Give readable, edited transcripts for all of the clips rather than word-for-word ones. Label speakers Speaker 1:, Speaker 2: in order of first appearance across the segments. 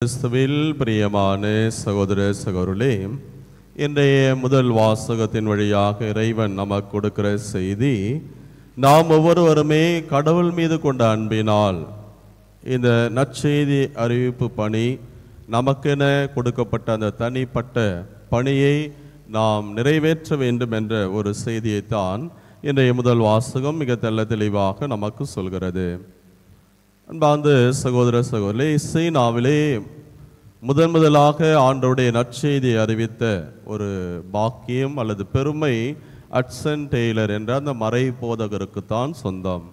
Speaker 1: கிறிஸ்துவில் பிரியமான சகோதர சகோதரர்களே, இன்றைய முதல் வாசகத்தின் வழியாக இறைவன் நமக்கு கொடுக்கிற செய்தி, நாம் ஒவ்வொருவருமே கடவுள் மீது கொண்ட அன்பினால் இந்த நற்செய்தி அறிவிப்பு பணி, நமக்கென கொடுக்கப்பட்ட அந்த தனிப்பட்ட பணியை நாம் நிறைவேற்ற வேண்டும் என்ற ஒரு செய்தியைத்தான் இன்றைய முதல் வாசகம் மிக தெளிவாக நமக்கு சொல்கிறது. அன்பார்ந்த சகோதர சகோதரர்களே, சீனாவிலே முதலாக ஆண்டவருடைய நற்செய்தியை அறிவித்த ஒரு பாக்கியம் அல்லது பெருமை அட்சன் டெய்லர் என்ற அந்த மறை போதகருக்குத்தான் சொந்தம்.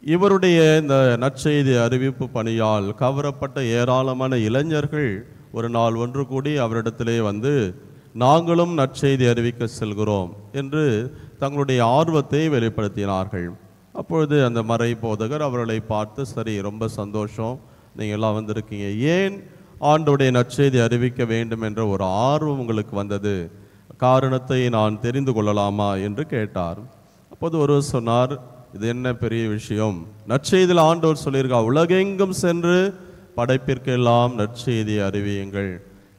Speaker 1: இவருடைய இந்த நற்செய்தி அறிவிப்பு பணியால் கவரப்பட்ட ஏராளமான இளைஞர்கள் ஒரு நாள் ஒன்று கூடி அவரிடத்திலே வந்து, நாங்களும் நற்செய்தி அறிவிக்க செல்கிறோம் என்று தங்களுடைய ஆர்வத்தை வெளிப்படுத்தினார்கள். அப்பொழுது அந்த மறை போதகர் அவர்களை பார்த்து, சரி, ரொம்ப சந்தோஷம், நீங்கள் எல்லாம் வந்திருக்கீங்க, ஏன் ஆண்டவருடைய நற்செய்தி அறிவிக்க வேண்டும் என்ற ஒரு ஆர்வம் உங்களுக்கு வந்தது, காரணத்தை நான் தெரிந்து கொள்ளலாமா என்று கேட்டார். அப்போது ஒருவர் சொன்னார், இது என்ன பெரிய விஷயம், நற்செய்தியில் ஆண்டவர் சொல்லியிருக்கா, உலகெங்கும் சென்று படைப்பிற்கெல்லாம் நற்செய்தியை அறிவியுங்கள்,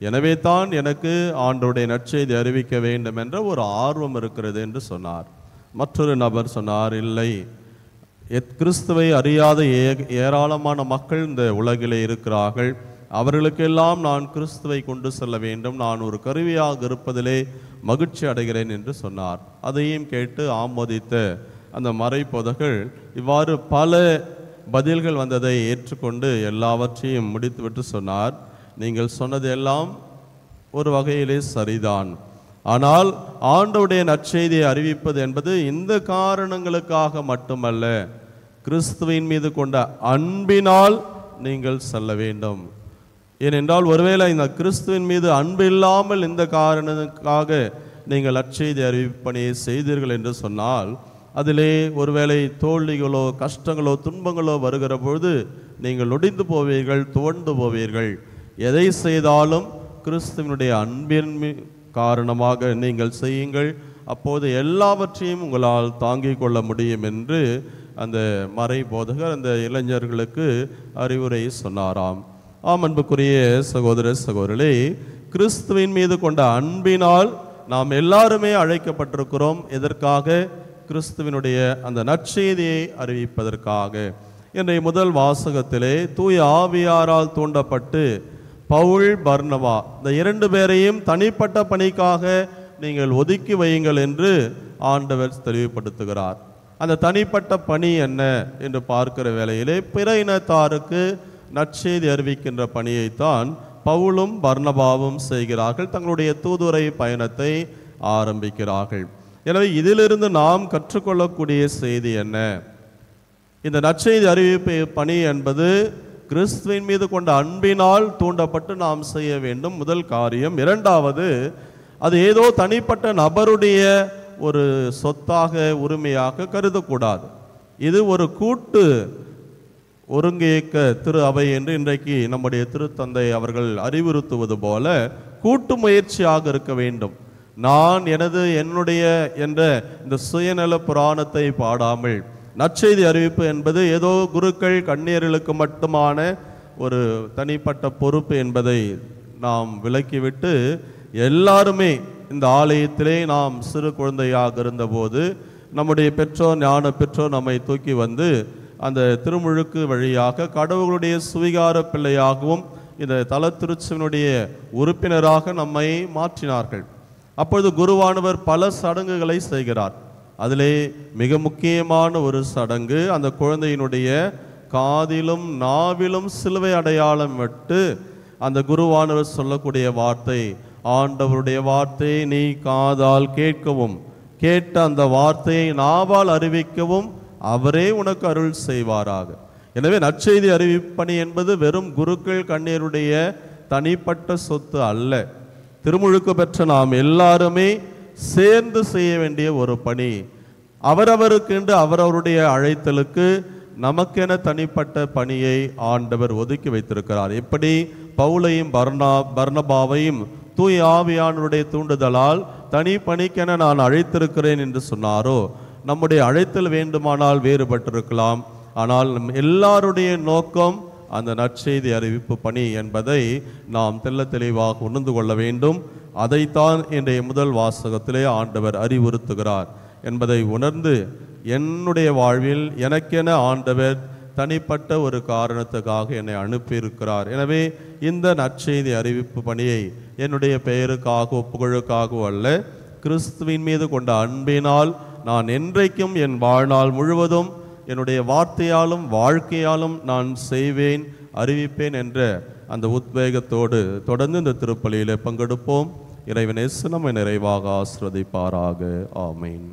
Speaker 1: எனவே தான் எனக்கு ஆண்டவருடைய நற்செய்தி அறிவிக்க வேண்டும் என்ற ஒரு ஆர்வம் இருக்கிறது என்று சொன்னார். மற்றொரு நபர் சொன்னார், இல்லை, கிறிஸ்துவை அறியாத ஏராளமான மக்கள் இந்த உலகிலே இருக்கிறார்கள், அவர்களுக்கெல்லாம் நான் கிறிஸ்துவை கொண்டு செல்ல வேண்டும், நான் ஒரு கருவியாக இருப்பதிலே மகிழ்ச்சி அடைகிறேன் என்று சொன்னார். அதையும் கேட்டு ஆமோதித்த அந்த மறைப்போதர்கள் இவ்வாறு பல பதில்கள் வந்ததை ஏற்றுக்கொண்டு எல்லாவற்றையும் முடித்துவிட்டு சொன்னார், நீங்கள் சொன்னது எல்லாம் ஒரு வகையிலே சரிதான், ஆனால் ஆண்டவருடைய நற்செய்தியை அறிவிப்பது என்பது இந்த காரணங்களுக்காக மட்டுமல்ல, கிறிஸ்துவின் மீது கொண்ட அன்பினால் நீங்கள் செல்ல வேண்டும். ஏனென்றால் ஒருவேளை இந்த கிறிஸ்துவின் மீது அன்பு இல்லாமல் இந்த காரணத்துக்காக நீங்கள் நற்செய்தி அறிவிப்பணியை செய்தீர்கள் என்று சொன்னால், அதிலே ஒருவேளை தோல்விகளோ கஷ்டங்களோ துன்பங்களோ வருகிற பொழுது நீங்கள் ஒடிந்து போவீர்கள், துவண்டு போவீர்கள். எதை செய்தாலும் கிறிஸ்துவனுடைய அன்பின் காரணமாக நீங்கள் செய்யுங்கள், அப்போது எல்லாவற்றையும் உங்களால் தாங்கிக் கொள்ள முடியும் என்று அந்த மறை போதகர் அந்த இளைஞர்களுக்கு அறிவுரை சொன்னாராம். அன்புக்குரிய சகோதர சகோதரர்களே, கிறிஸ்துவின் மீது கொண்ட அன்பினால் நாம் எல்லாருமே அழைக்கப்பட்டிருக்கிறோம். எதற்காக? கிறிஸ்துவினுடைய அந்த நற்செய்தியை அறிவிப்பதற்காக. இன்றைய முதல் வாசகத்திலே தூய ஆவியாரால் தூண்டப்பட்டு பவுல், பர்னபா இந்த இரண்டு பேரையும் தனிப்பட்ட பணிக்காக நீங்கள் ஒதுக்கி வையுங்கள் என்று ஆண்டவர் தெளிவுபடுத்துகிறார். அந்த தனிப்பட்ட பணி என்ன என்று பார்க்கிற வேளையிலே பிற இனத்தாருக்கு நற்செய்தி அறிவிக்கின்ற பணியைத்தான் பவுலும் பர்னபாவும் செய்கிறார்கள். தங்களுடைய தூதுரை பயணத்தை ஆரம்பிக்கிறார்கள். எனவே இதிலிருந்து நாம் கற்றுக்கொள்ளக்கூடிய செய்தி என்ன? இந்த நற்செய்தி அறிவிப்பு பணி என்பது கிறிஸ்துவின் மீது கொண்ட அன்பினால் தூண்டப்பட்டு நாம் செய்ய வேண்டும், முதல் காரியம். இரண்டாவது, அது ஏதோ தனிப்பட்ட நபருடைய ஒரு சொத்தாக உரிமையாக கருதக்கூடாது. இது ஒரு கூட்டு ஒருங்கியக்க திரு அவை என்று இன்றைக்கு நம்முடைய திருத்தந்தை அவர்கள் அறிவுறுத்துவது போல கூட்டு முயற்சியாக இருக்க வேண்டும். நான் என்னுடைய என்ற இந்த சுயநல புராணத்தை பாடாமல், நற்செய்தி அறிவிப்பு என்பது ஏதோ குருக்கள் கன்னியர்களுக்கு மட்டுமான ஒரு தனிப்பட்ட பொறுப்பு என்பதை நாம் விலக்கிவிட்டு, எல்லாருமே இந்த ஆலயத்திலே நாம் சிறு குழந்தையாக இருந்தபோது நம்முடைய பெற்றோர், ஞான பெற்றோர் நம்மை தூக்கி வந்து அந்த திருமுழுக்கு வழியாக கடவுளுடைய சுவிகார பிள்ளையாகவும் இந்த தல திருச்சினுடைய உறுப்பினராக நம்மை மாற்றினார்கள். அப்பொழுது குருவானவர் பல சடங்குகளை செய்கிறார். அதிலே மிக முக்கியமான ஒரு சடங்கு, அந்த குழந்தையினுடைய காதிலும் நாவிலும் சிலுவை அடையாளம் விட்டு அந்த குருவானவர் சொல்லக்கூடிய வார்த்தை, ஆண்டவருடைய வார்த்தையை நீ காதால் கேட்கவும், கேட்ட அந்த வார்த்தையை நாவால் அறிவிக்கவும் அவரே உனக்கு அருள் செய்வாராக. எனவே நற்செய்தி அறிவிப்பணி என்பது வெறும் குருக்கள் கன்னியருடைய தனிப்பட்ட சொத்து அல்ல. திருமுழுக்கு பெற்ற நாம் எல்லாருமே சேர்ந்து செய்ய வேண்டிய ஒரு பணி. அவரவருக்கென்று அவரவருடைய அழைத்தலுக்கு நமக்கென தனிப்பட்ட பணியை ஆண்டவர் ஒதுக்கி வைத்திருக்கிறார். எப்படி பவுலையும் பர்னபாவையும் தூய ஆவியானவருடைய தூண்டுதலால் தனி பணிக்கென நான் அழைத்திருக்கிறேன் என்று சொன்னாரோ, நம்முடைய அழைத்தல் வேண்டுமானால் வேறுபட்டிருக்கலாம், ஆனால் எல்லாருடைய நோக்கம் அந்த நற்செய்தி அறிவிப்பு பணி என்பதை நாம் தெள்ள தெளிவாக உணர்ந்து கொள்ள வேண்டும். அதைத்தான் இன்றைய முதல் வாசகத்திலே ஆண்டவர் அறிவுறுத்துகிறார் என்பதை உணர்ந்து, என்னுடைய வாழ்வில் எனக்கென ஆண்டவர் தனிப்பட்ட ஒரு காரணத்துக்காக என்னை அனுப்பியிருக்கிறார். எனவே இந்த நற்செய்தி அறிவிப்பு பணியை என்னுடைய பெயருக்காகவோ புகழுக்காகவோ அல்ல, கிறிஸ்துவின் மீது கொண்ட அன்பினால் நான் என்றைக்கும் என் வாழ்நாள் முழுவதும் என்னுடைய வார்த்தையாலும் வாழ்க்கையாலும் நான் செய்வேன், அறிவிப்பேன் என்ற அந்த உத்வேகத்தோடு தொடர்ந்து இந்த திருப்பலியிலே பங்கெடுப்போம். இறைவன் இயேசு நம்மை நிறைவாக ஆசீர்வதிப்பாராக. ஆமென்.